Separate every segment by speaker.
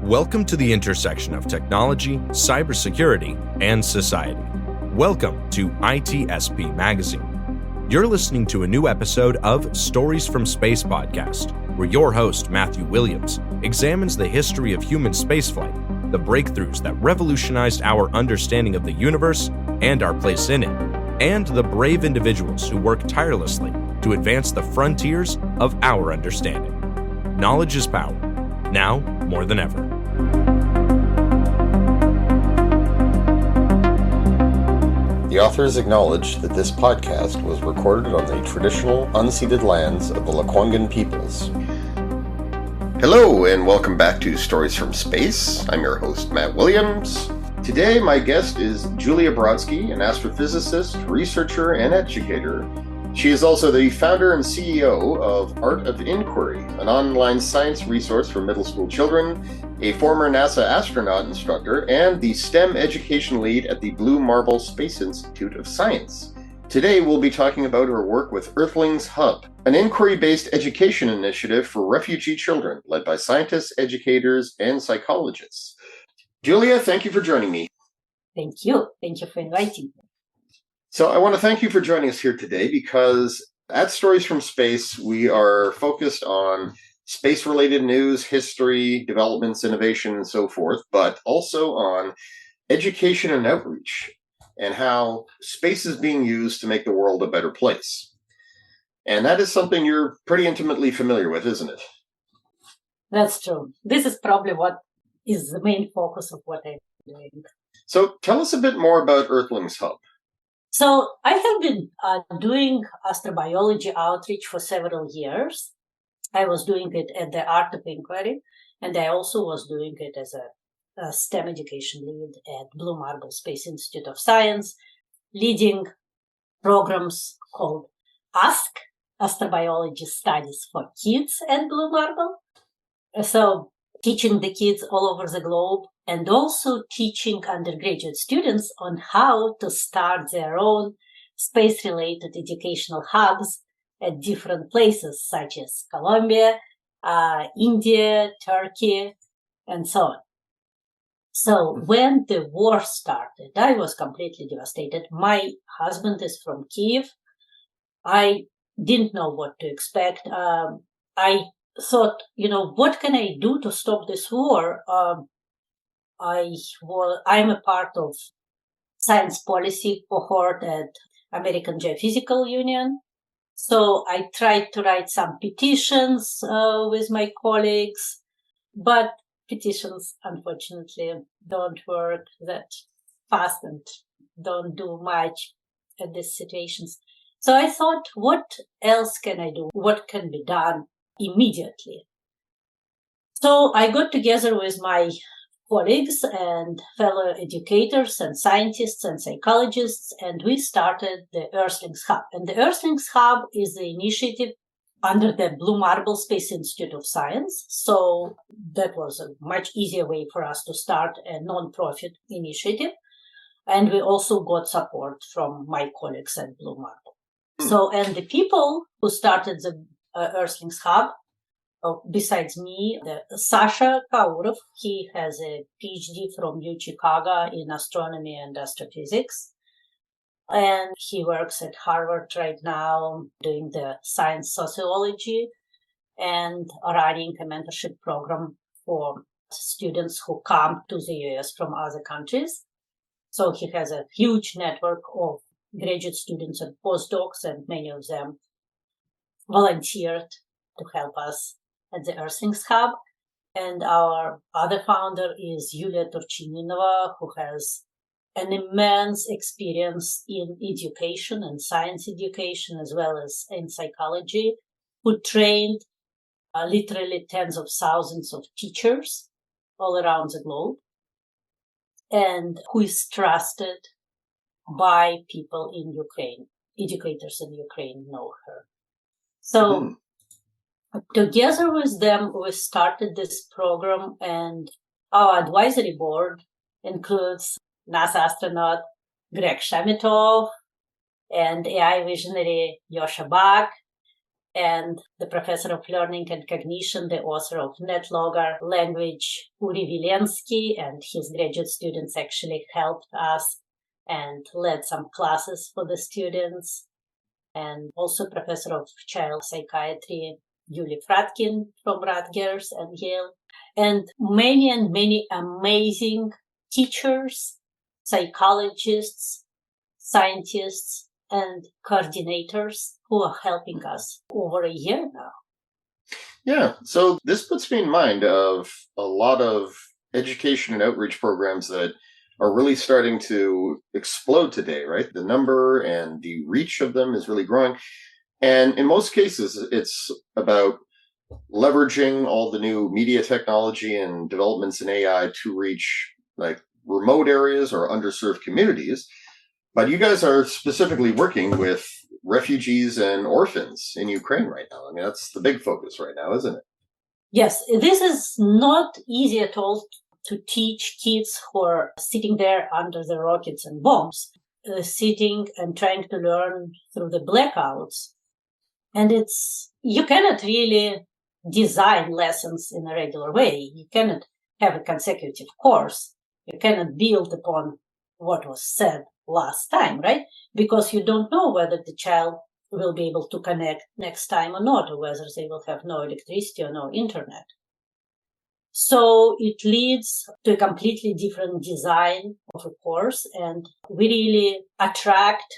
Speaker 1: Welcome to the intersection of technology, cybersecurity, and society. Welcome to ITSP Magazine. You're listening to a new episode of Stories from Space podcast, where your host, Matthew Williams, examines the history of human spaceflight, the breakthroughs that revolutionized our understanding of the universe and our place in it, and the brave individuals who work tirelessly to advance the frontiers of our understanding. Knowledge is power, now more than ever.
Speaker 2: The authors acknowledge that this podcast was recorded on the traditional, unceded lands of the Lekwungen peoples. Hello, and welcome back to Stories from Space. I'm your host, Matt Williams. Today, my guest is Julia Brodsky, an astrophysicist, researcher, and educator. She is also the founder and CEO of Art of Inquiry, an online science resource for middle school children, a former NASA astronaut instructor, and the STEM education lead at the Blue Marble Space Institute of Science. Today, we'll be talking about her work with Earthlings Hub, an inquiry-based education initiative for refugee children led by scientists, educators, and psychologists. Julia, thank you for joining me.
Speaker 3: Thank you. Thank you for inviting me.
Speaker 2: So I want to thank you for joining us here today because at Stories from Space, we are focused on space-related news, history, developments, innovation, and so forth, but also on education and outreach and how space is being used to make the world a better place. And that is something you're pretty intimately familiar with, isn't it?
Speaker 3: That's true. This is probably what is the main focus of what I'm doing.
Speaker 2: So tell us a bit more about Earthlings Hub.
Speaker 3: So I have been doing astrobiology outreach for several years. I was doing it at the Art of Inquiry, and I also was doing it as a STEM education lead at Blue Marble Space Institute of Science, leading programs called ASK, Astrobiology Studies for Kids at Blue Marble. So teaching the kids all over the globe, and also teaching undergraduate students on how to start their own space-related educational hubs at different places, such as Colombia, India, Turkey, and so on. So when the war started, I was completely devastated. My husband is from Kiev. I didn't know what to expect. I thought, what can I do to stop this war? I'm a part of science policy cohort at American Geophysical Union. So I tried to write some petitions with my colleagues, but petitions, unfortunately, don't work that fast and don't do much at these situations. So I thought, what else can I do? What can be done immediately? So I got together with my colleagues and fellow educators and scientists and psychologists, and we started the Earthlings Hub. And the Earthlings Hub is the initiative under the Blue Marble Space Institute of Science. So that was a much easier way for us to start a non-profit initiative. And we also got support from my colleagues at Blue Marble. So, and the people who started the Earthlings Hub, besides me, Sasha Kaurov, he has a PhD from U Chicago in astronomy and astrophysics. And he works at Harvard right now doing the science sociology and running a mentorship program for students who come to the US from other countries. So he has a huge network of graduate students and postdocs, and many of them volunteered to help us at the Earthlings Hub. And our other founder is Yulia Turchininova, who has an immense experience in education and science education, as well as in psychology, who trained literally tens of thousands of teachers all around the globe, and who is trusted by people in Ukraine. Educators in Ukraine know her. So together with them, we started this program, and our advisory board includes NASA astronaut Greg Shamitov and AI visionary Yosha Bak and the professor of learning and cognition, the author of NetLogger language, Uri Vilensky, and his graduate students actually helped us and led some classes for the students. And also professor of child psychiatry, Yulia Fratkin from Rutgers and Yale, and many amazing teachers, psychologists, scientists, and coordinators who are helping us over a year now.
Speaker 2: Yeah, so this puts me in mind of a lot of education and outreach programs that are really starting to explode today, right? The number and the reach of them is really growing. And in most cases, it's about leveraging all the new media technology and developments in AI to reach like remote areas or underserved communities. But you guys are specifically working with refugees and orphans in Ukraine right now. I mean, that's the big focus right now, isn't it?
Speaker 3: Yes, this is not easy at all to teach kids who are sitting there under the rockets and bombs, sitting and trying to learn through the blackouts. And you cannot really design lessons in a regular way. You cannot have a consecutive course. You cannot build upon what was said last time, right? Because you don't know whether the child will be able to connect next time or not, or whether they will have no electricity or no internet. So it leads to a completely different design of a course, and we really attract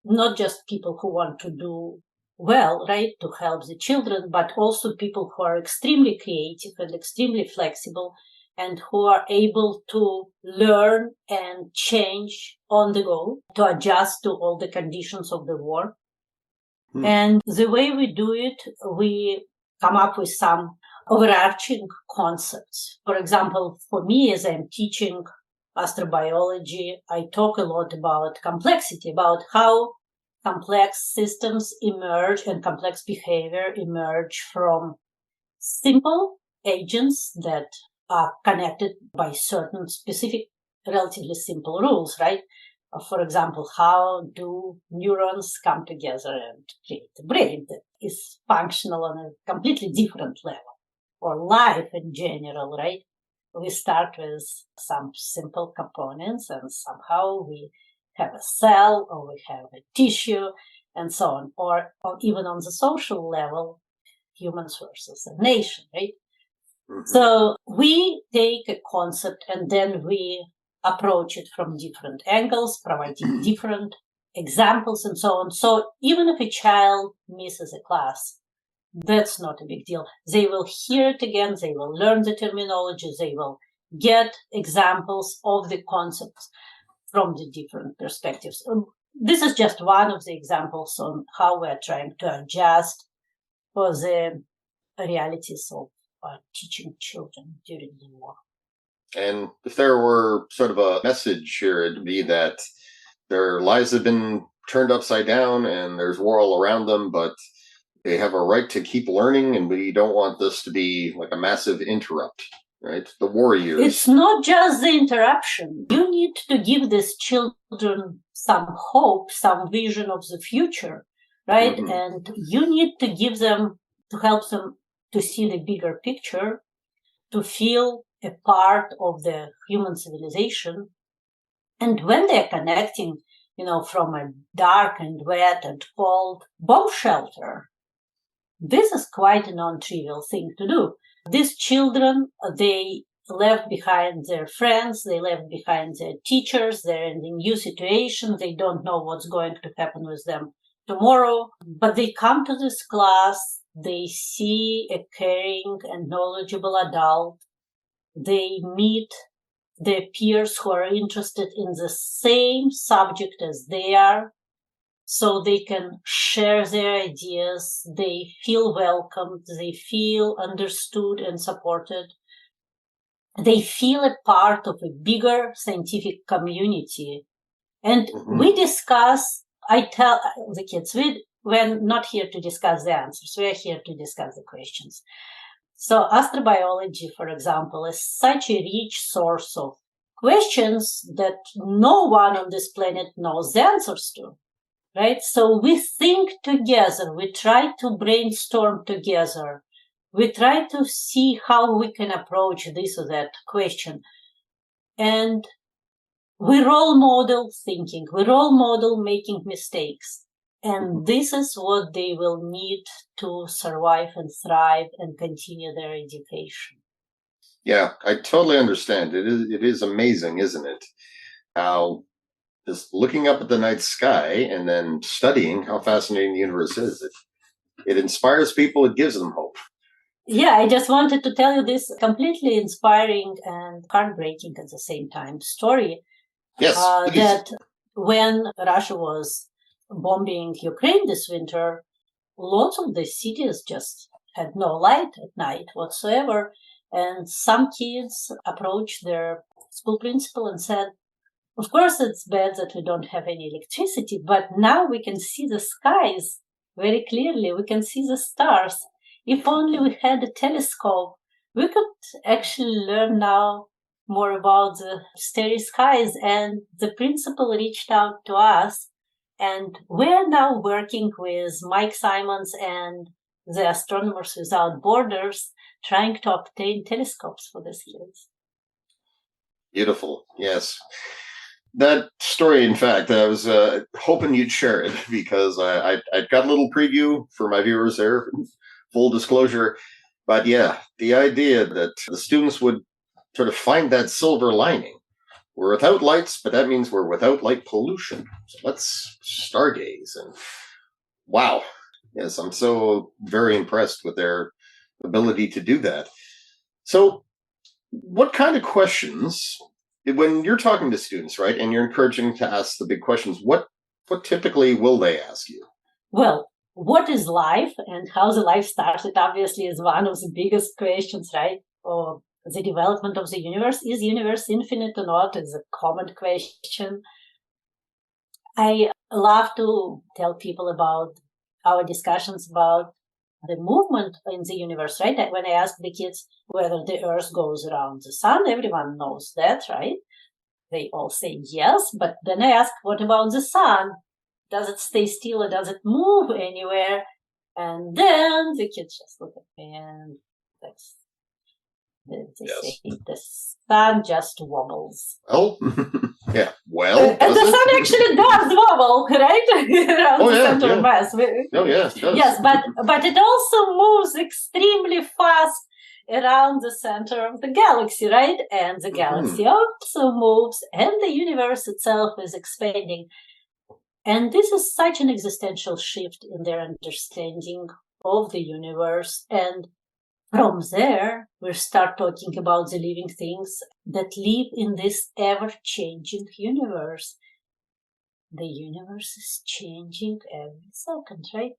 Speaker 3: not just people who want to do well, right, to help the children, but also people who are extremely creative and extremely flexible and who are able to learn and change on the go, to adjust to all the conditions of the war. And the way we do it, we come up with some overarching concepts. For example, for me, as I'm teaching astrobiology, I talk a lot about complexity, about how complex systems emerge and complex behavior emerge from simple agents that are connected by certain specific, relatively simple rules, right? For example, how do neurons come together and create a brain that is functional on a completely different level? Or life in general, right? We start with some simple components and somehow we have a cell or we have a tissue and so on. Or even on the social level, humans versus a nation, right? Mm-hmm. So we take a concept and then we approach it from different angles, providing different examples and so on. So even if a child misses a class, that's not a big deal. They will hear it again. They will learn the terminology. They will get examples of the concepts from the different perspectives. This is just one of the examples on how we're trying to adjust for the realities of teaching children during the war.
Speaker 2: And if there were sort of a message here, it'd be that their lives have been turned upside down and there's war all around them, but they have a right to keep learning, and we don't want this to be like a massive interrupt, right? The war years.
Speaker 3: It's not just the interruption. You need to give these children some hope, some vision of the future, right? Mm-hmm. And you need to give them, to help them to see the bigger picture, to feel a part of the human civilization. And when they're connecting, from a dark and wet and cold bomb shelter, this is quite a non-trivial thing to do. These children, they left behind their friends, they left behind their teachers, they're in a new situation, they don't know what's going to happen with them tomorrow, but they come to this class, they see a caring and knowledgeable adult, they meet their peers who are interested in the same subject as they are, so they can share their ideas, they feel welcomed, they feel understood and supported. They feel a part of a bigger scientific community. And we discuss, I tell the kids, we're not here to discuss the answers, we're here to discuss the questions. So astrobiology, for example, is such a rich source of questions that no one on this planet knows the answers to. right? So we think together, we try to brainstorm together, we try to see how we can approach this or that question. And we role model thinking, we role model making mistakes. And this is what they will need to survive and thrive and continue their education.
Speaker 2: Yeah, I totally understand. It is amazing, isn't it? How just looking up at the night sky and then studying how fascinating the universe is. It inspires people, it gives them hope.
Speaker 3: Yeah, I just wanted to tell you this completely inspiring and heartbreaking at the same time story.
Speaker 2: Yes,
Speaker 3: that when Russia was bombing Ukraine this winter, lots of the cities just had no light at night whatsoever. And some kids approached their school principal and said, of course, it's bad that we don't have any electricity, but now we can see the skies very clearly. We can see the stars. If only we had a telescope, we could actually learn now more about the starry skies. And the principal reached out to us, and we're now working with Mike Simons and the Astronomers Without Borders, trying to obtain telescopes for these kids.
Speaker 2: Beautiful, yes. That story, in fact, I was hoping you'd share it because I got a little preview for my viewers there, full disclosure. But yeah, the idea that the students would sort of find that silver lining. We're without lights, but that means we're without light pollution. So let's stargaze. And wow. Yes, I'm so very impressed with their ability to do that. So what kind of questions, when you're talking to students, right, and you're encouraging to ask the big questions, what typically will they ask you?
Speaker 3: Well, what is life and how the life started, obviously, is one of the biggest questions, right? Or the development of the universe. Is the universe infinite or not? Is a common question. I love to tell people about our discussions about the movement in the universe, right? When I ask the kids whether the Earth goes around the sun, everyone knows that, right? They all say yes, but then I ask, what about the sun? Does it stay still or does it move anywhere? And then the kids just look at me and they say the sun just wobbles.
Speaker 2: Oh, yeah. Well,
Speaker 3: and the sun actually does wobble, right? Around the center of mass.
Speaker 2: Oh, yeah, it does.
Speaker 3: Yes, but it also moves extremely fast around the center of the galaxy, right? And the galaxy also moves, and the universe itself is expanding. And this is such an existential shift in their understanding of the universe. And from there, we start talking about the living things that live in this ever-changing universe. The universe is changing every second, right?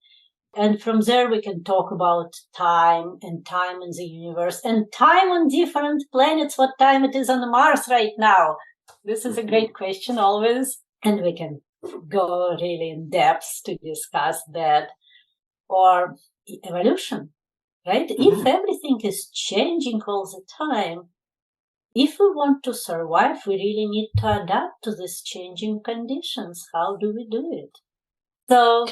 Speaker 3: And from there, we can talk about time and time in the universe and time on different planets, what time it is on Mars right now. This is a great question always. And we can go really in depth to discuss that. Or evolution. Right? If everything is changing all the time, if we want to survive, we really need to adapt to these changing conditions. How do we do it? So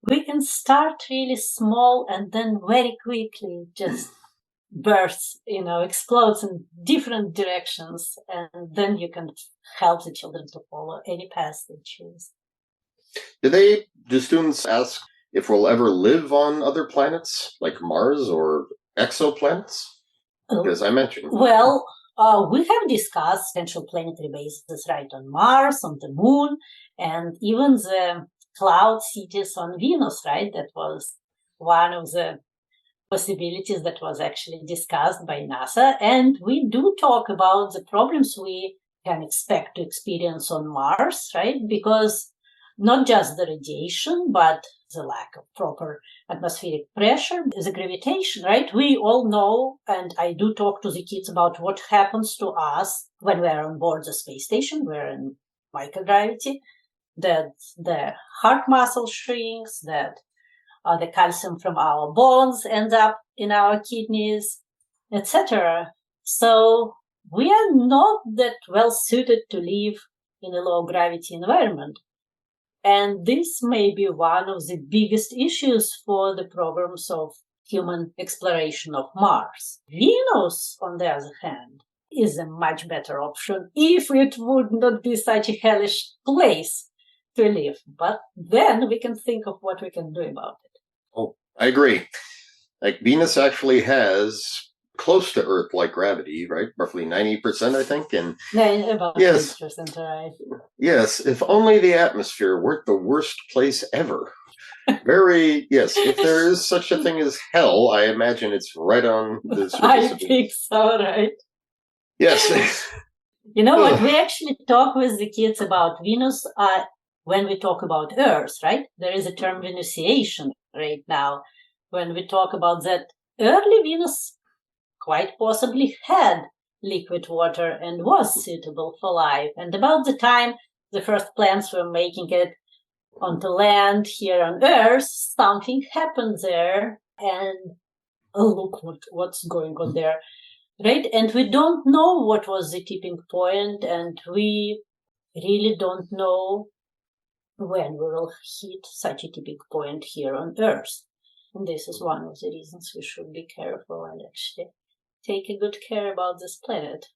Speaker 3: we can start really small and then very quickly just bursts, explodes in different directions. And then you can help the children to follow any path they choose.
Speaker 2: Do students ask if we'll ever live on other planets like Mars or exoplanets? As I mentioned.
Speaker 3: Well, we have discussed potential planetary bases right on Mars, on the Moon, and even the cloud cities on Venus, right? That was one of the possibilities that was actually discussed by NASA. And we do talk about the problems we can expect to experience on Mars, right? Because not just the radiation, but the lack of proper atmospheric pressure, the gravitation, right? We all know, and I do talk to the kids about what happens to us when we're on board the space station. We're in microgravity, that the heart muscle shrinks, that the calcium from our bones ends up in our kidneys, etc. So we are not that well suited to live in a low gravity environment. And this may be one of the biggest issues for the programs of human exploration of Mars. Venus, on the other hand, is a much better option if it would not be such a hellish place to live. But then we can think of what we can do about it.
Speaker 2: Oh, I agree. Like Venus actually has close to Earth-like gravity, right? Roughly 90%, I think. And
Speaker 3: about
Speaker 2: yes,
Speaker 3: 90%, right?
Speaker 2: Yes, if only the atmosphere weren't the worst place ever. Yes, if there is such a thing as hell, I imagine it's right on the surface
Speaker 3: I
Speaker 2: of
Speaker 3: think so, right?
Speaker 2: Yes.
Speaker 3: You know what? We actually talk with the kids about Venus when we talk about Earth, right? There is a term Venusiation right now. When we talk about that, early Venus quite possibly had liquid water and was suitable for life. And about the time the first plants were making it onto land here on Earth, something happened there. And look what's going on there. Right? And we don't know what was the tipping point, and we really don't know when we will hit such a tipping point here on Earth. And this is one of the reasons we should be careful and actually take a good care about this planet.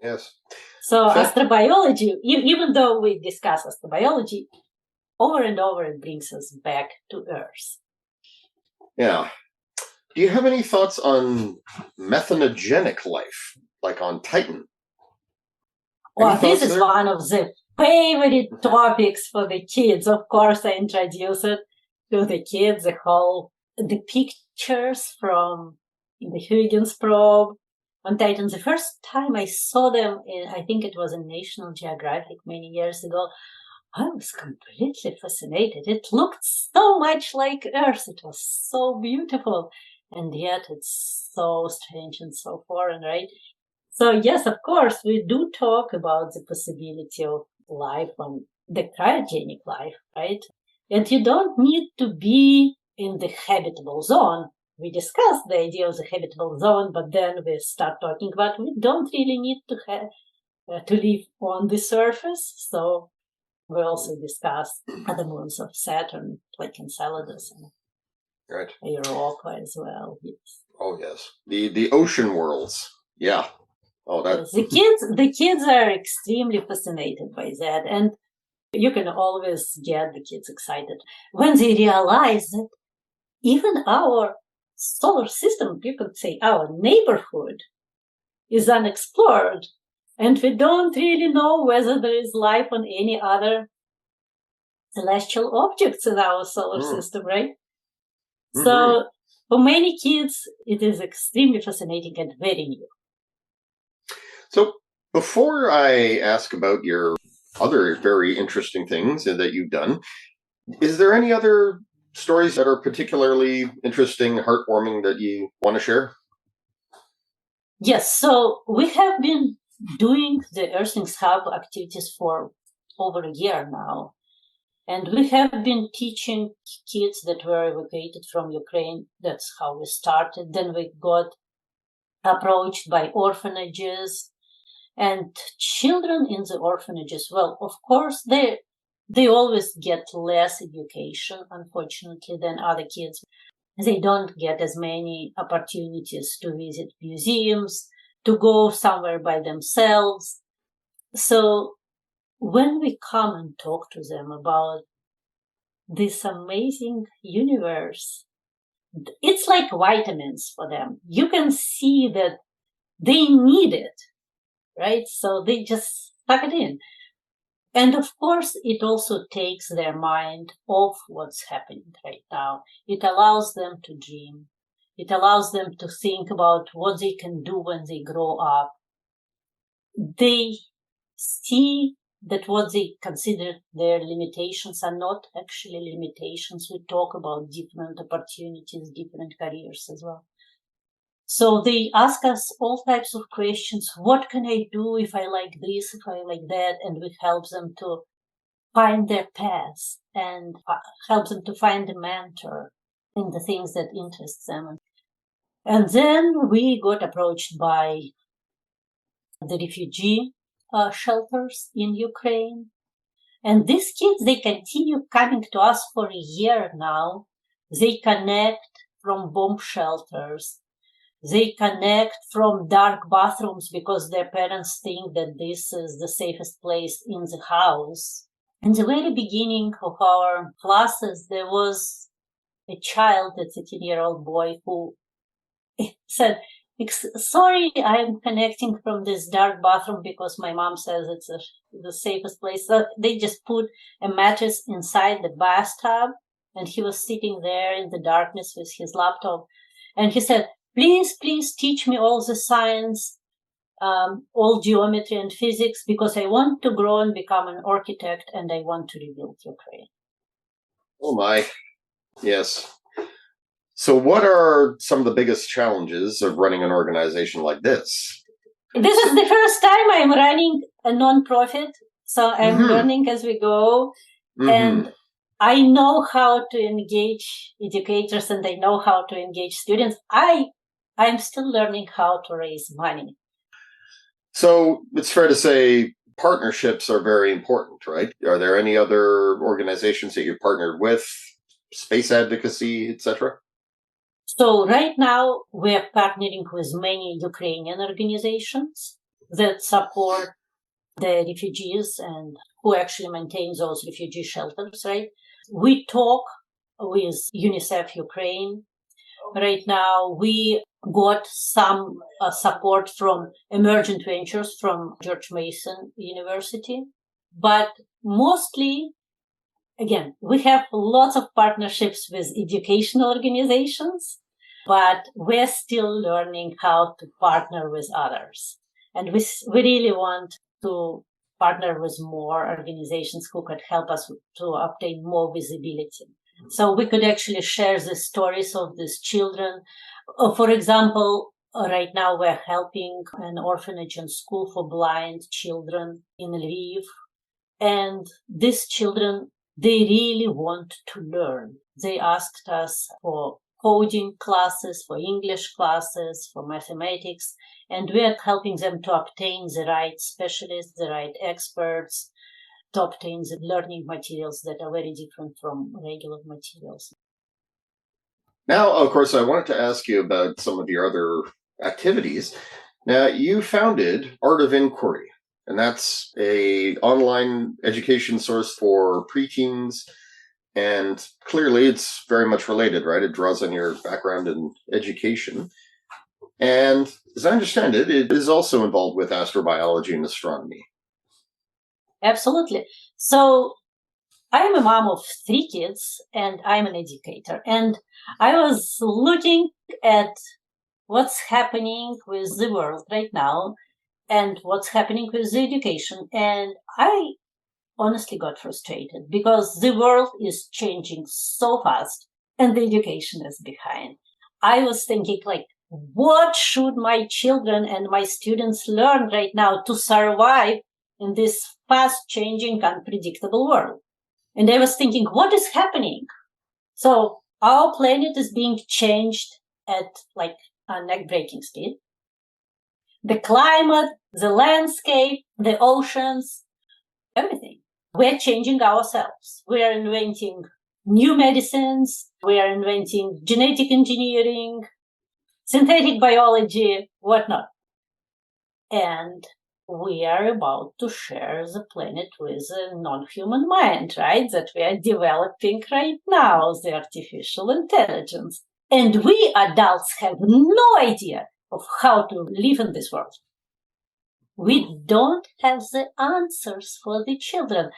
Speaker 2: Yes.
Speaker 3: So astrobiology, even though we discuss astrobiology, over and over it brings us back to Earth.
Speaker 2: Yeah. Do you have any thoughts on methanogenic life, like on Titan?
Speaker 3: Well, this is one of the favorite topics for the kids. Of course, I introduce it to the kids, the pictures from the Huygens probe on Titan. The first time I saw them, I think it was in National Geographic many years ago, I was completely fascinated. It looked so much like Earth. It was so beautiful. And yet it's so strange and so foreign, right? So yes, of course, we do talk about the possibility of life on the cryogenic life, right? And you don't need to be in the habitable zone. We discussed the idea of the habitable zone, but then we start talking about we don't really need to live on the surface. So we also discussed other moons of Saturn, like Enceladus and
Speaker 2: right.
Speaker 3: Europa as well. Yes.
Speaker 2: Oh yes, the ocean worlds. Yeah. Oh, that.
Speaker 3: Yes, the kids are extremely fascinated by that, and you can always get the kids excited when they realize that even our solar system, you could say our neighborhood, is unexplored, and we don't really know whether there is life on any other celestial objects in our solar system, right? Mm-hmm. So for many kids, it is extremely fascinating and very new.
Speaker 2: So before I ask about your other very interesting things that you've done, is there any other stories that are particularly interesting, heartwarming that you want to share?
Speaker 3: Yes, so we have been doing the Earthlings Hub activities for over a year now. And we have been teaching kids that were evacuated from Ukraine. That's how we started. Then we got approached by orphanages and children in the orphanages. Well, of course, they always get less education, unfortunately, than other kids. They don't get as many opportunities to visit museums, to go somewhere by themselves. So when we come and talk to them about this amazing universe, it's like vitamins for them. You can see that they need it, right? So they just suck it in. And of course, it also takes their mind off what's happening right now. It allows them to dream. It allows them to think about what they can do when they grow up. They see that what they consider their limitations are not actually limitations. We talk about different opportunities, different careers as well. So they ask us all types of questions. What can I do if I like this, if I like that? And we help them to find their path and help them to find a mentor in the things that interest them. And then we got approached by the refugee shelters in Ukraine. And these kids, they continue coming to us for a year now. They connect from bomb shelters. They connect from dark bathrooms because their parents think that this is the safest place in the house. In the very beginning of our classes, there was a child, a 13-year-old boy, who said, sorry, I'm connecting from this dark bathroom because my mom says it's the safest place. So they just put a mattress inside the bathtub, and he was sitting there in the darkness with his laptop. And he said, please teach me all the science, all geometry and physics, because I want to grow and become an architect, and I want to rebuild Ukraine.
Speaker 2: Oh my, yes. So what are some of the biggest challenges of running an organization like this?
Speaker 3: This is the first time I'm running a nonprofit, so I'm learning as we go. And I know how to engage educators, and I know how to engage students. I'm still learning how to raise money.
Speaker 2: So it's fair to say partnerships are very important, right? Are there any other organizations that you've partnered with, space advocacy, etc.?
Speaker 3: So right now we're partnering with many Ukrainian organizations that support the refugees and who actually maintain those refugee shelters, right? We talk with UNICEF Ukraine. Right now we got some support from Emergent Ventures from George Mason University. But mostly, again, we have lots of partnerships with educational organizations, but we're still learning how to partner with others. And we really want to partner with more organizations who could help us to obtain more visibility. So we could actually share the stories of these children. For example, right now we're helping an orphanage and school for blind children in Lviv. And these children, they really want to learn. They asked us for coding classes, for English classes, for mathematics, and we are helping them to obtain the right specialists, the right experts, to obtain the learning materials that are very different from regular materials.
Speaker 2: Now, of course, I wanted to ask you about some of your other activities. Now, you founded Art of Inquiry, and that's an online education source for preteens. And clearly, it's very much related, right? It draws on your background in education. And as I understand it, it is also involved with astrobiology and astronomy.
Speaker 3: Absolutely. So I'm a mom of 3 kids, and I'm an educator. And I was looking at what's happening with the world right now and what's happening with the education. And I honestly got frustrated because the world is changing so fast and the education is behind. I was thinking, like, what should my children and my students learn right now to survive in this fast-changing, unpredictable world? And I was thinking, what is happening? So our planet is being changed at like a neck-breaking speed. The climate, the landscape, the oceans, everything. We're changing ourselves. We are inventing new medicines. We are inventing genetic engineering, synthetic biology, whatnot. And we are about to share the planet with a non-human mind, right? That we are developing right now, the artificial intelligence. And we adults have no idea of how to live in this world. We don't have the answers for the children.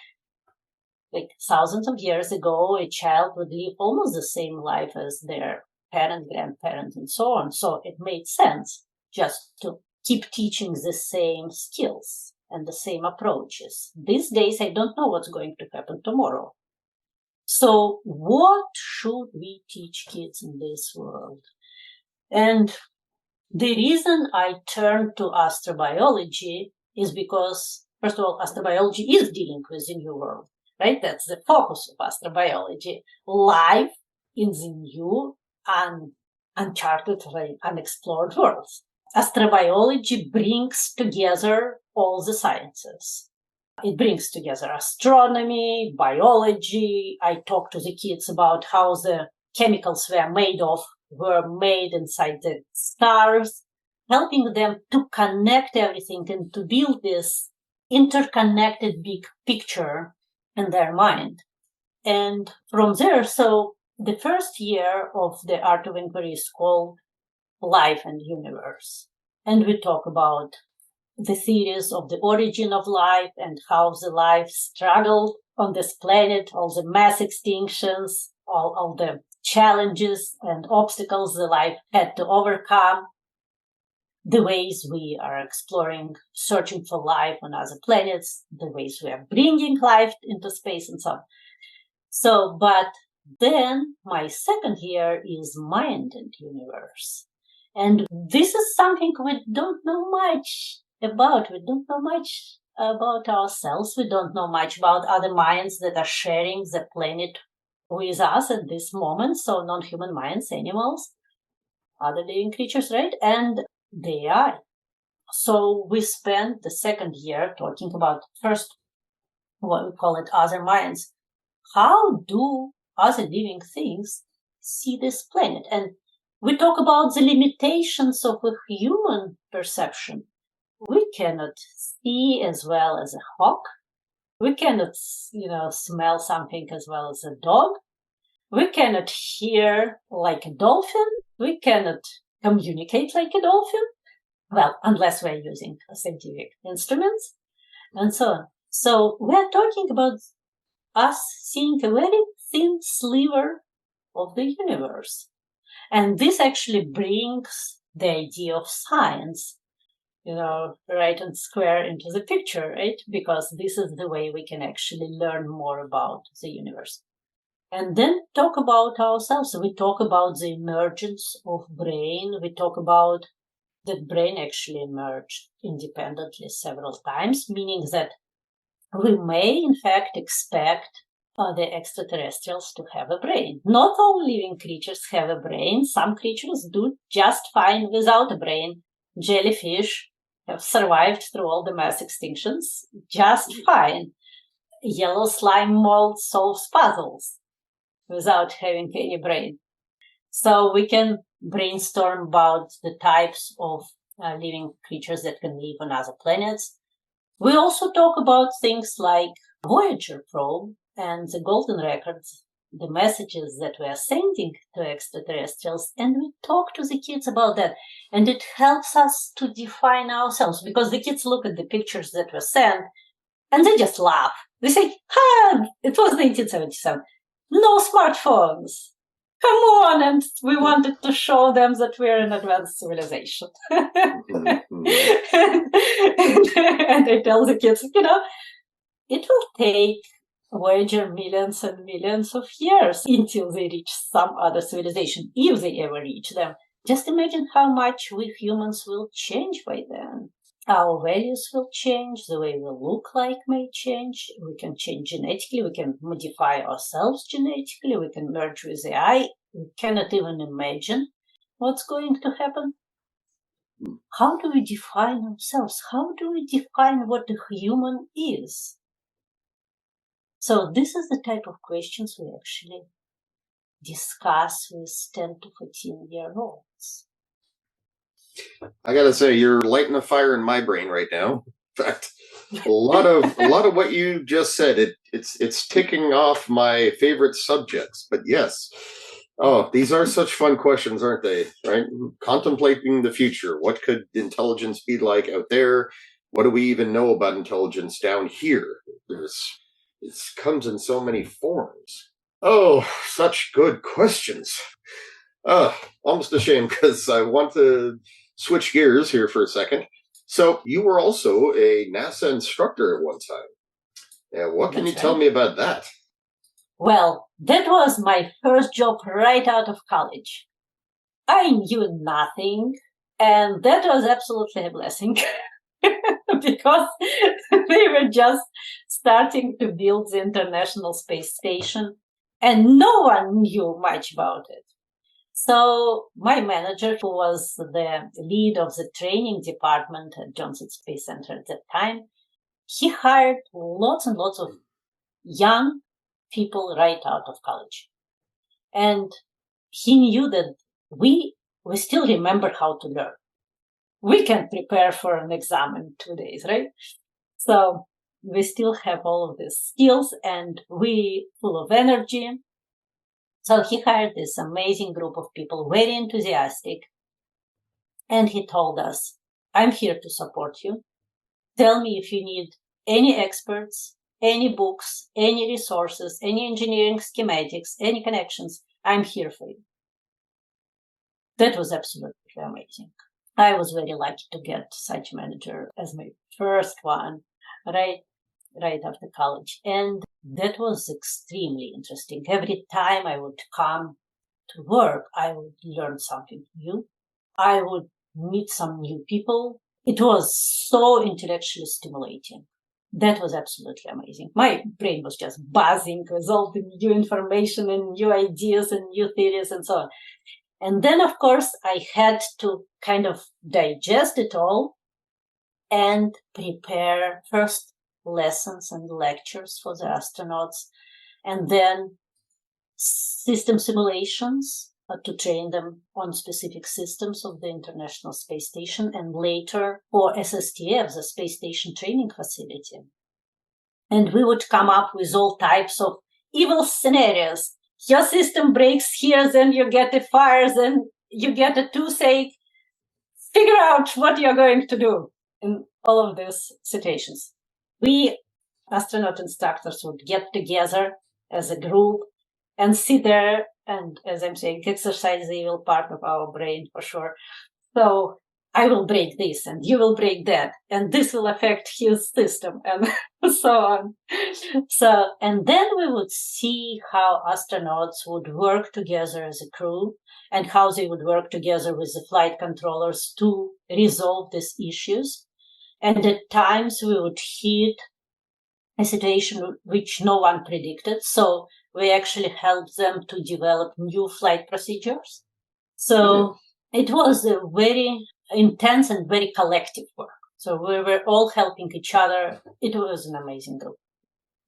Speaker 3: Like thousands of years ago, a child would live almost the same life as their parent, grandparent, and so on. So it made sense just to keep teaching the same skills and the same approaches. These days, I don't know what's going to happen tomorrow. So what should we teach kids in this world? And the reason I turned to astrobiology is because, first of all, astrobiology is dealing with the new world, right? That's the focus of astrobiology. Life in the new, uncharted, unexplored worlds. Astrobiology brings together all the sciences. It brings together astronomy, biology. I talk to the kids about how the chemicals were made inside the stars, helping them to connect everything and to build this interconnected big picture in their mind. And from there, so the first year of the Art of Inquiry is called Life and Universe. And we talk about the theories of the origin of life and how the life struggled on this planet, all the mass extinctions, all the challenges and obstacles the life had to overcome, the ways we are exploring, searching for life on other planets, the ways we are bringing life into space and so on. So, but then my second year is Mind and Universe. And this is something we don't know much about. We don't know much about ourselves. We don't know much about other minds that are sharing the planet with us at this moment. So non-human minds, animals, other living creatures, right? And the AI. So we spent the second year talking about first, what we call it, other minds. How do other living things see this planet? And we talk about the limitations of a human perception. We cannot see as well as a hawk. We cannot, smell something as well as a dog. We cannot hear like a dolphin. We cannot communicate like a dolphin. Well, unless we're using scientific instruments and so on. So we're talking about us seeing a very thin sliver of the universe. And this actually brings the idea of science, right and square into the picture, right? Because this is the way we can actually learn more about the universe. And then talk about ourselves. We talk about the emergence of brain. We talk about that brain actually emerged independently several times, meaning that we may, in fact, expect the extraterrestrials to have a brain. Not all living creatures have a brain. Some creatures do just fine without a brain. Jellyfish have survived through all the mass extinctions just fine. Yellow slime mold solves puzzles without having any brain. So we can brainstorm about the types of living creatures that can live on other planets. We also talk about things like Voyager probe and the golden records, the messages that we are sending to extraterrestrials, and we talk to the kids about that. And it helps us to define ourselves, because the kids look at the pictures that were sent and they just laugh. They say, it was 1977. No smartphones. Come on. And we wanted to show them that we're an advanced civilization.
Speaker 2: Mm-hmm.
Speaker 3: And I tell the kids, it will take Voyager millions and millions of years until they reach some other civilization, if they ever reach them. Just imagine how much we humans will change by then. Our values will change, the way we look like may change, we can change genetically, we can modify ourselves genetically, we can merge with AI. We cannot even imagine what's going to happen. How do we define ourselves? How do we define what a human is? So this is the type of questions we actually discuss with 10 to 14-year-olds.
Speaker 2: I gotta say, you're lighting a fire in my brain right now. In fact, a lot of what you just said, it's ticking off my favorite subjects. But yes, these are such fun questions, aren't they? Right? Contemplating the future. What could intelligence be like out there? What do we even know about intelligence down here? It comes in so many forms. Oh, such good questions. Almost ashamed because I want to switch gears here for a second. So you were also a NASA instructor at one time. What can you tell me about that?
Speaker 3: Well, that was my first job right out of college. I knew nothing, and that was absolutely a blessing. Because they were just starting to build the International Space Station, and no one knew much about it. So my manager, who was the lead of the training department at Johnson Space Center at that time, he hired lots and lots of young people right out of college. And he knew that we still remember how to learn. We can prepare for an exam in 2 days, right? So we still have all of these skills and we full of energy. So he hired this amazing group of people, very enthusiastic. And he told us, I'm here to support you. Tell me if you need any experts, any books, any resources, any engineering schematics, any connections. I'm here for you. That was absolutely amazing. I was very lucky to get such a manager as my first one, right after college. And that was extremely interesting. Every time I would come to work, I would learn something new. I would meet some new people. It was so intellectually stimulating. That was absolutely amazing. My brain was just buzzing with all the new information and new ideas and new theories and so on. And then, of course, I had to kind of digest it all and prepare first lessons and lectures for the astronauts, and then system simulations to train them on specific systems of the International Space Station, and later for SSTF, the Space Station Training Facility. And we would come up with all types of evil scenarios. Your system breaks here, then you get a fire, then you get a toothache. Figure out what you're going to do in all of these situations. We astronaut instructors would get together as a group and sit there and, as I'm saying, exercise the evil part of our brain for sure. So I will break this and you will break that, and this will affect his system and so on. So, and then we would see how astronauts would work together as a crew and how they would work together with the flight controllers to resolve these issues. And at times we would hit a situation which no one predicted. So we actually helped them to develop new flight procedures. So it was a very intense and very collective work. So we were all helping each other. It was an amazing group.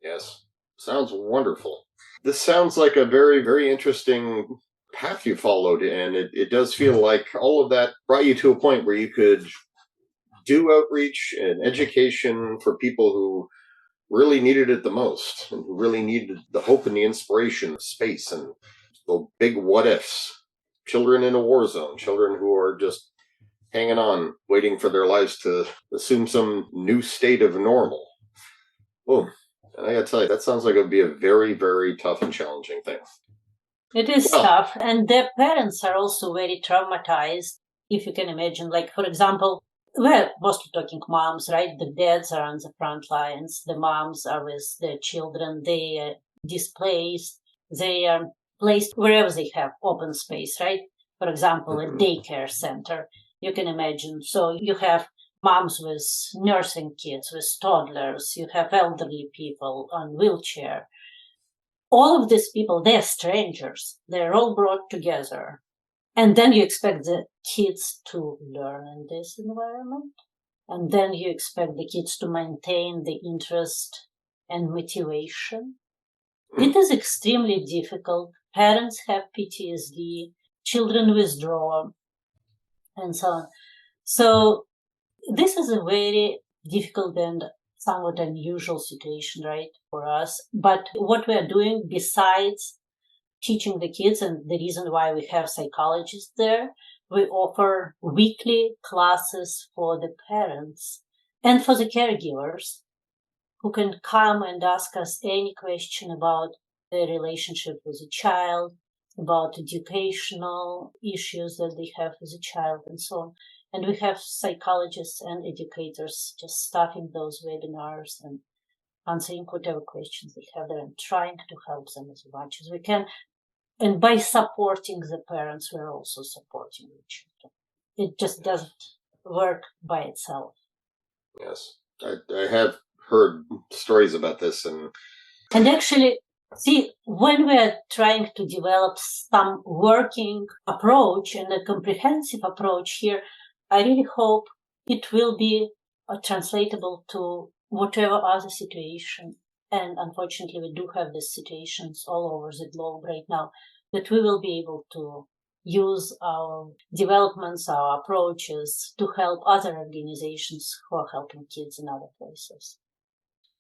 Speaker 2: Yes. Sounds wonderful. This sounds like a very, very interesting path you followed, and it does feel like all of that brought you to a point where you could do outreach and education for people who really needed it the most, and who really needed the hope and the inspiration of space and the big what ifs. Children in a war zone, children who are just hanging on, waiting for their lives to assume some new state of normal. Boom. And I gotta tell you, that sounds like it would be a very, very tough and challenging thing.
Speaker 3: It is tough, and their parents are also very traumatized, if you can imagine. Like, for example, we're mostly talking moms, right? The dads are on the front lines. The moms are with their children. They are displaced. They are placed wherever they have open space, right? For example, a daycare center, you can imagine. So you have moms with nursing kids, with toddlers. You have elderly people on wheelchair. All of these people, they're strangers. They're all brought together. And then you expect the kids to learn in this environment. And then you expect the kids to maintain the interest and motivation. It is extremely difficult. Parents have PTSD, children withdraw, and so on. So this is a very difficult and somewhat unusual situation, right, for us. But what we are doing besides teaching the kids, and the reason why we have psychologists there, we offer weekly classes for the parents and for the caregivers who can come and ask us any question about their relationship with a child, about educational issues that they have with a child, and so on. And we have psychologists and educators just starting those webinars and answering whatever questions they have there and trying to help them as much as we can. And by supporting the parents, we're also supporting the children. It just doesn't work by itself.
Speaker 2: Yes, I have heard stories about this.
Speaker 3: And actually, see, when we're trying to develop some working approach and a comprehensive approach here, I really hope it will be translatable to whatever other situation. And unfortunately, we do have these situations all over the globe right now, that we will be able to use our developments, our approaches to help other organizations who are helping kids in other places.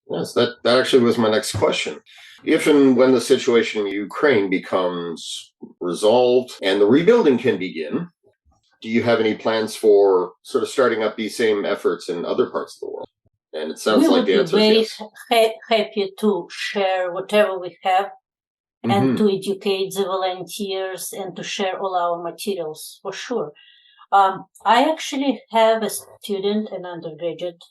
Speaker 2: Yes, that actually was my next question. If and when the situation in Ukraine becomes resolved and the rebuilding can begin, do you have any plans for sort of starting up these same efforts in other parts of the world? And it sounds like the answer is yes.
Speaker 3: We would be very happy to share whatever we have and to educate the volunteers and to share all our materials, for sure. I actually have a student, an undergraduate,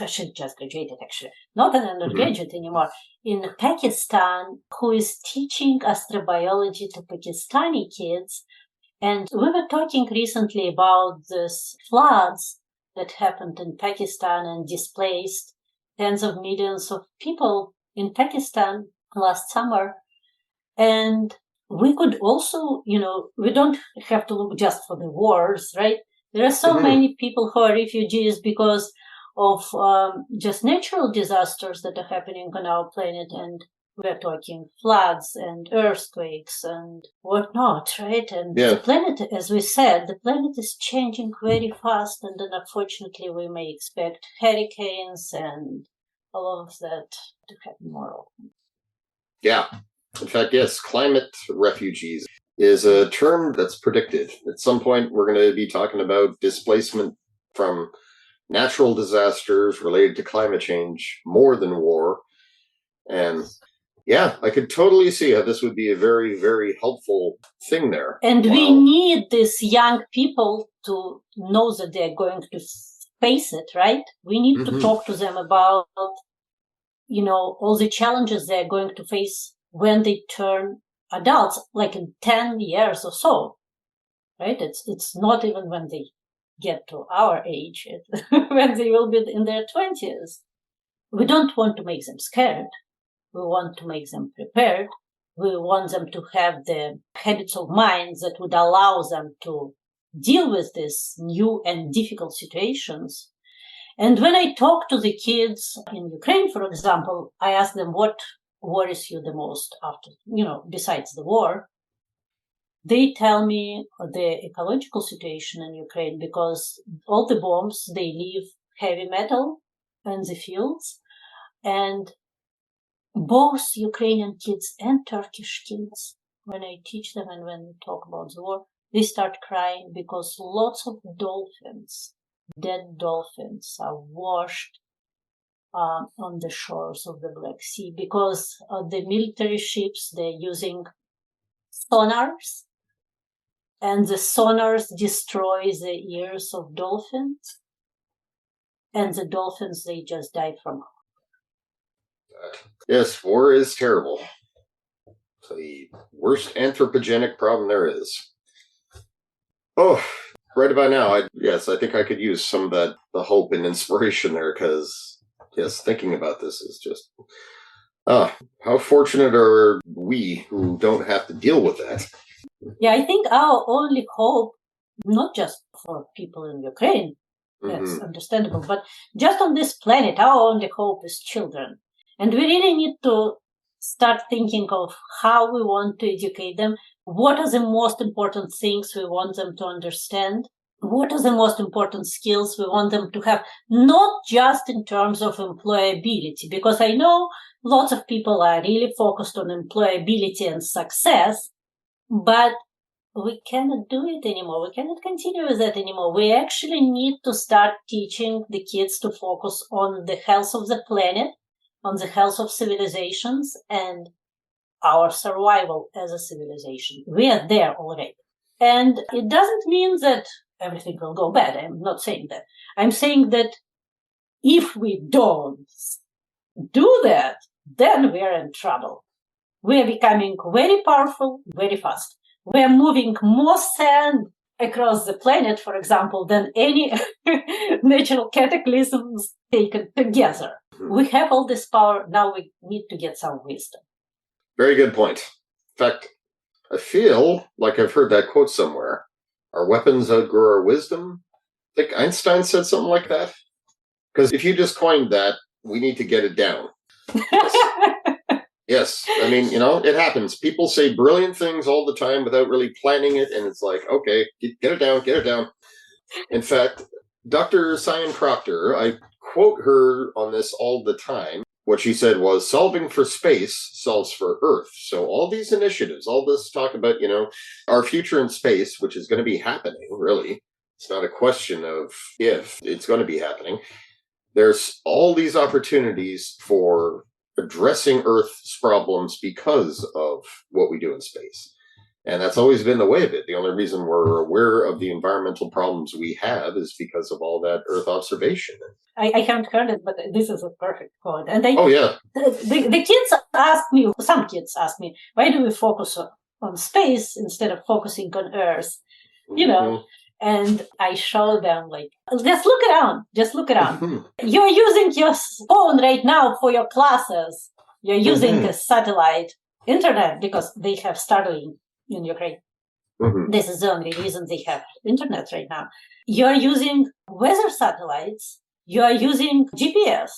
Speaker 3: she just graduated actually, not an undergraduate anymore, in Pakistan, who is teaching astrobiology to Pakistani kids. And we were talking recently about these floods that happened in Pakistan and displaced tens of millions of people in Pakistan last summer. And we could also, we don't have to look just for the wars, right? There are so many people who are refugees because of just natural disasters that are happening on our planet. And we're talking floods and earthquakes and whatnot, right? And the planet, as we said, the planet is changing very fast. And then unfortunately, we may expect hurricanes and all of that to happen more often.
Speaker 2: Yeah. In fact, yes, climate refugees is a term that's predicted. At some point, we're going to be talking about displacement from natural disasters related to climate change more than war. And yeah, I could totally see how this would be a very, very helpful thing there.
Speaker 3: And we need these young people to know that they're going to face it, right? We need to talk to them about, all the challenges they're going to face when they turn adults, like in 10 years or so, right? It's not even when they get to our age, when they will be in their 20s. We don't want to make them scared. We want to make them prepared. We want them to have the habits of mind that would allow them to deal with these new and difficult situations. And when I talk to the kids in Ukraine, for example, I ask them what worries you the most after, besides the war. They tell me the ecological situation in Ukraine, because all the bombs, they leave heavy metal in the fields. And both Ukrainian kids and Turkish kids, when I teach them and when we talk about the war, they start crying because lots of dolphins, dead dolphins, are washed on the shores of the Black Sea, because the military ships, they're using sonars, and the sonars destroy the ears of dolphins, and the dolphins, they just die from.
Speaker 2: Yes, war is terrible. It's the worst anthropogenic problem there is. Oh, right about now, I think I could use some of that, the hope and inspiration there, because, yes, thinking about this is just, how fortunate are we who don't have to deal with that?
Speaker 3: Yeah, I think our only hope, not just for people in Ukraine, that's understandable, but just on this planet, our only hope is children. And we really need to start thinking of how we want to educate them. What are the most important things we want them to understand? What are the most important skills we want them to have? Not just in terms of employability, because I know lots of people are really focused on employability and success, but we cannot do it anymore. We cannot continue with that anymore. We actually need to start teaching the kids to focus on the health of the planet, on the health of civilizations, and our survival as a civilization. We are there already. And it doesn't mean that everything will go bad. I'm not saying that. I'm saying that if we don't do that, then we are in trouble. We are becoming very powerful, very fast. We are moving more sand across the planet, for example, than any natural cataclysms taken together. We have all this power. Now we need to get some wisdom.
Speaker 2: Very good point. In fact, I feel like I've heard that quote somewhere. Our weapons outgrow our wisdom. I think Einstein said something like that. Because if you just coined that, we need to get it down. Yes. I mean, it happens. People say brilliant things all the time without really planning it, and it's like, okay, get it down, get it down. In fact, Dr. Cyan Proctor, I quote her on this all the time. What she said was, solving for space solves for Earth. So all these initiatives, all this talk about, our future in space, which is going to be happening, really. It's not a question of if, it's going to be happening. There's all these opportunities for addressing Earth's problems because of what we do in space. And that's always been the way of it. The only reason we're aware of the environmental problems we have is because of all that Earth observation.
Speaker 3: I haven't heard it, but this is a perfect quote. And
Speaker 2: oh, yeah.
Speaker 3: The kids ask me, some kids ask me, why do we focus on space instead of focusing on Earth? And I show them, like, just look around. You're using your phone right now for your classes. You're using the satellite internet because they have Starlink in Ukraine. This is the only reason they have internet right now. You're using weather satellites. You're using GPS.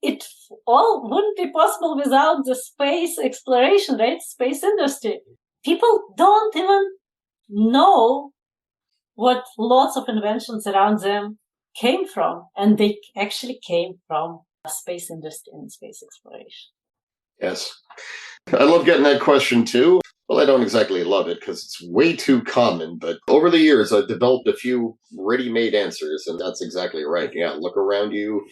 Speaker 3: It all wouldn't be possible without the space exploration, right? Space industry. People don't even know what lots of inventions around them came from. And they actually came from space industry and space exploration.
Speaker 2: Yes. I love getting that question too. Well, I don't exactly love it because it's way too common, but over the years, I've developed a few ready-made answers, and that's exactly right. Yeah, look around you.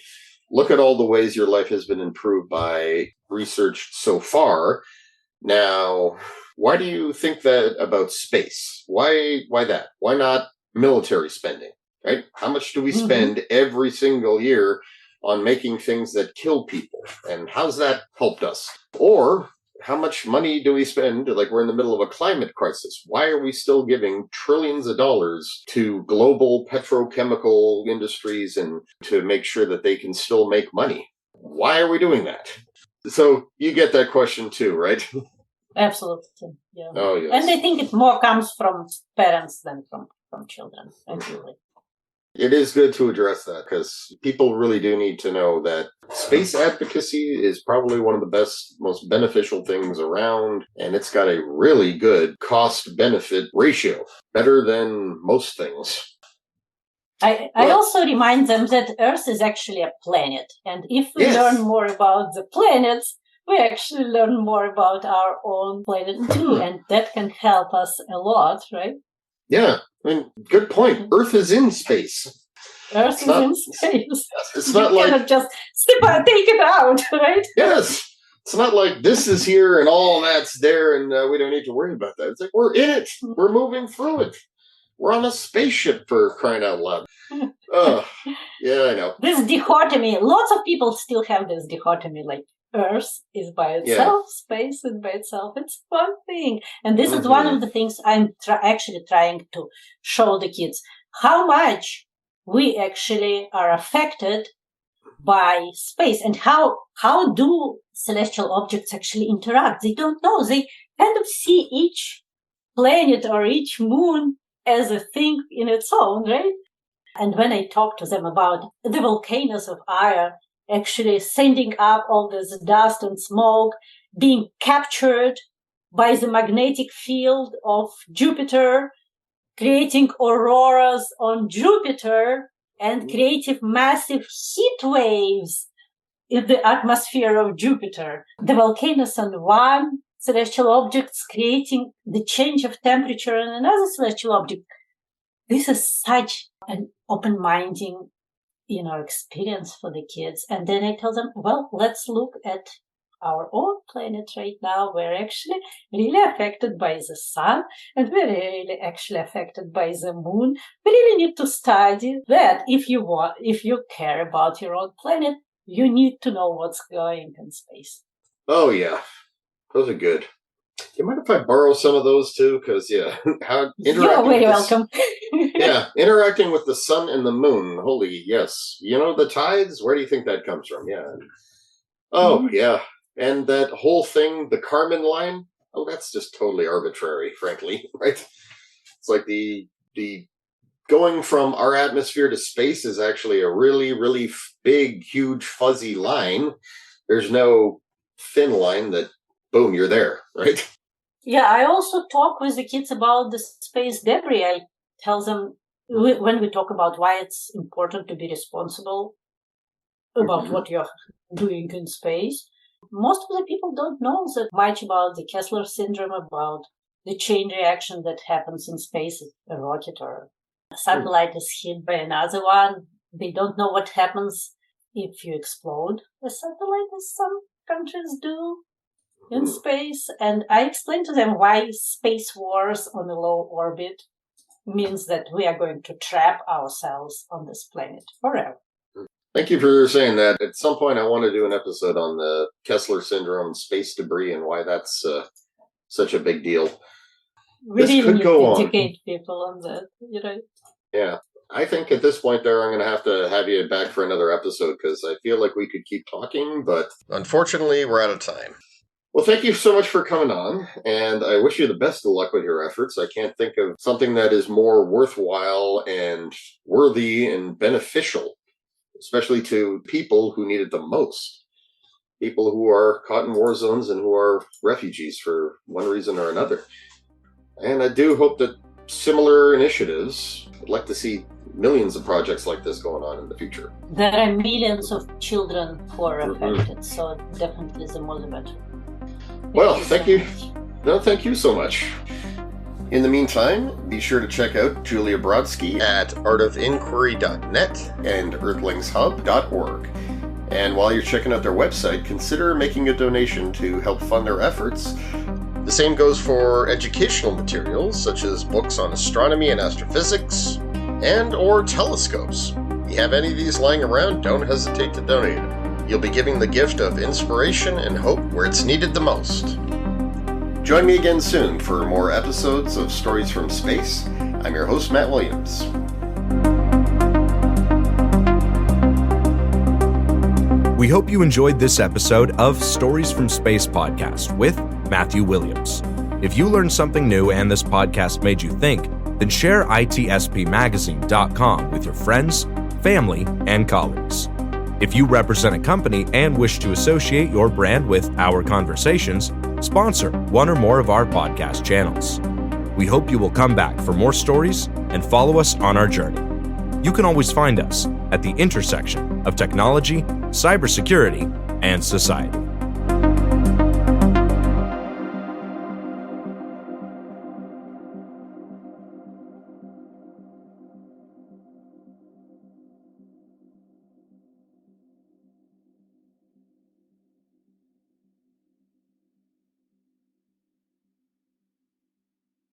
Speaker 2: Look at all the ways your life has been improved by research so far. Now, why do you think that about space? Why that? Why not military spending, right? How much do we spend every single year on making things that kill people? And how's that helped us? Or how much money do we spend, like we're in the middle of a climate crisis? Why are we still giving trillions of dollars to global petrochemical industries and to make sure that they can still make money? Why are we doing that? So you get that question too, right?
Speaker 3: Absolutely. Yeah.
Speaker 2: Oh, yes.
Speaker 3: And I think it more comes from parents than from children, actually.
Speaker 2: It is good to address that because people really do need to know that space advocacy is probably one of the best, most beneficial things around, and it's got a really good cost-benefit ratio, better than most things.
Speaker 3: I also remind them that Earth is actually a planet, and if we learn more about the planets, we actually learn more about our own planet too, and that can help us a lot, right?
Speaker 2: Yeah, I mean, good point. Earth is in space.
Speaker 3: Earth is in space.
Speaker 2: It's not like...
Speaker 3: You cannot just take it out, right?
Speaker 2: Yes. It's not like this is here and all that's there and we don't need to worry about that. It's like we're in it. We're moving through it. We're on a spaceship, for crying out loud. Yeah, I know.
Speaker 3: This dichotomy, lots of people still have this dichotomy, like Earth is by itself, space is by itself. It's one thing. And this is one of the things I'm actually trying to show the kids. How much we actually are affected by space and how do celestial objects actually interact. They don't know. They kind of see each planet or each moon as a thing in its own, right? And when I talk to them about the volcanoes of Io actually sending up all this dust and smoke, being captured by the magnetic field of Jupiter, creating auroras on Jupiter, and creating massive heat waves in the atmosphere of Jupiter. The volcanoes on one celestial object creating the change of temperature on another celestial object. This is such an open-minding experience for the kids. And then I tell them, well, let's look at our own planet right now. We're actually really affected by the sun, and we're really actually affected by the moon. We really need to study that. If you care about your own planet, you need to know what's going in space.
Speaker 2: Oh, yeah. Those are good. Do you mind if I borrow some of those too? Because,
Speaker 3: you're very welcome.
Speaker 2: Yeah, interacting with the sun and the moon. Holy, yes. The tides? Where do you think that comes from? Yeah. Oh, yeah. And that whole thing, the Kármán line, that's just totally arbitrary, frankly, right? It's like the going from our atmosphere to space is actually a really, really big, huge, fuzzy line. There's no thin line that, boom, you're there, right?
Speaker 3: Yeah, I also talk with the kids about the space debris. I tell them when we talk about why it's important to be responsible about what you're doing in space. Most of the people don't know that much about the Kessler syndrome, about the chain reaction that happens in space if a rocket or a satellite is hit by another one. They don't know what happens if you explode a satellite, as some countries do in space. And I explain to them why space wars on a low orbit means that we are going to trap ourselves on this planet forever.
Speaker 2: Thank you for saying that. At some point, I want to do an episode on the Kessler syndrome, space debris, and why that's such a big deal.
Speaker 3: We really need to educate people on that,
Speaker 2: Yeah. I think at this point there, I'm going to have you back for another episode because I feel like we could keep talking, but unfortunately, we're out of time. Well, thank you so much for coming on, and I wish you the best of luck with your efforts. I can't think of something that is more worthwhile and worthy and beneficial, especially to people who need it the most. People who are caught in war zones and who are refugees for one reason or another. And I do hope that similar initiatives, I'd like to see millions of projects like this going on in the future.
Speaker 3: There are millions of children who are affected, so definitely the more the better.
Speaker 2: Well, thank you. No, thank you so much. In the meantime, be sure to check out Julia Brodsky at artofinquiry.net and earthlingshub.org. And while you're checking out their website, consider making a donation to help fund their efforts. The same goes for educational materials, such as books on astronomy and astrophysics, and or telescopes. If you have any of these lying around, don't hesitate to donate them. You'll be giving the gift of inspiration and hope where it's needed the most. Join me again soon for more episodes of Stories from Space. I'm your host, Matt Williams.
Speaker 1: We hope you enjoyed this episode of Stories from Space podcast with Matthew Williams. If you learned something new and this podcast made you think, then share itspmagazine.com with your friends, family, and colleagues. If you represent a company and wish to associate your brand with our conversations, sponsor one or more of our podcast channels. We hope you will come back for more stories and follow us on our journey. You can always find us at the intersection of technology, cybersecurity, and society.